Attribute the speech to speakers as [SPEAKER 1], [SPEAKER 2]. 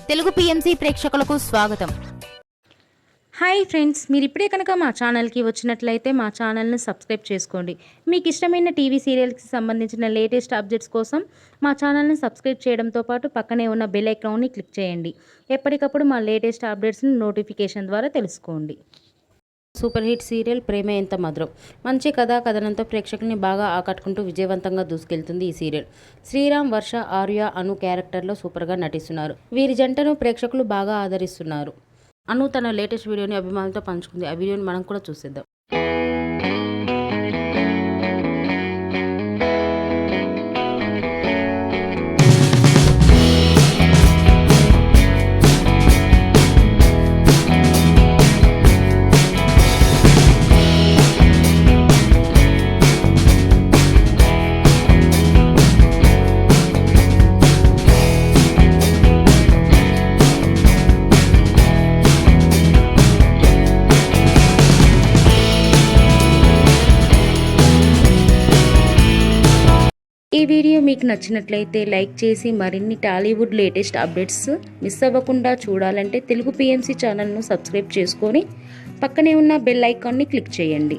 [SPEAKER 1] Telugu PMC ప్రేక్షకులకు స్వాగతం.
[SPEAKER 2] Hi friends, మీరు ఇప్పుడే కనుక మా ఛానల్కి వచ్చినట్లయితే మా ఛానల్ని సబ్స్క్రైబ్ చేసుకోండి. మీకు ఇష్టమైన టీవీ సీరియల్కి సంబంధించిన లేటెస్ట్ అప్డేట్స్ కోసం మా ఛానల్ని సబ్స్క్రైబ్ చేయడంతో పాటు పక్కనే ఉన్న బెల్ ఐకాన్ని క్లిక్ చేయండి. ఎప్పటికప్పుడు మా లేటెస్ట్ అప్డేట్స్ని నోటిఫికేషన్ ద్వారా తెలుసుకోండి. సూపర్ హిట్ సీరియల్ ప్రేమ ఎంత మధురం. మంచి కథనంతో ప్రేక్షకుల్ని బాగా ఆకట్టుకుంటూ విజయవంతంగా దూసుకెళ్తుంది ఈ సీరియల్. శ్రీరామ్, వర్ష, ఆర్య, అను క్యారెక్టర్లో సూపర్గా నటిస్తున్నారు. వీరి జంటను ప్రేక్షకులు బాగా ఆదరిస్తున్నారు. అను తన లేటెస్ట్ వీడియోని అభిమానులతో పంచుకుంది. ఆ వీడియోని మనం కూడా చూసేద్దాం. ఈ వీడియో మీకు నచ్చినట్లయితే లైక్ చేసి మరిన్ని టాలీవుడ్ లేటెస్ట్ అప్డేట్స్ మిస్ అవ్వకుండా చూడాలంటే తెలుగు పిఎంసి ఛానల్ను సబ్స్క్రైబ్ చేసుకొని పక్కనే ఉన్న బెల్ ఐకాన్ని క్లిక్ చేయండి.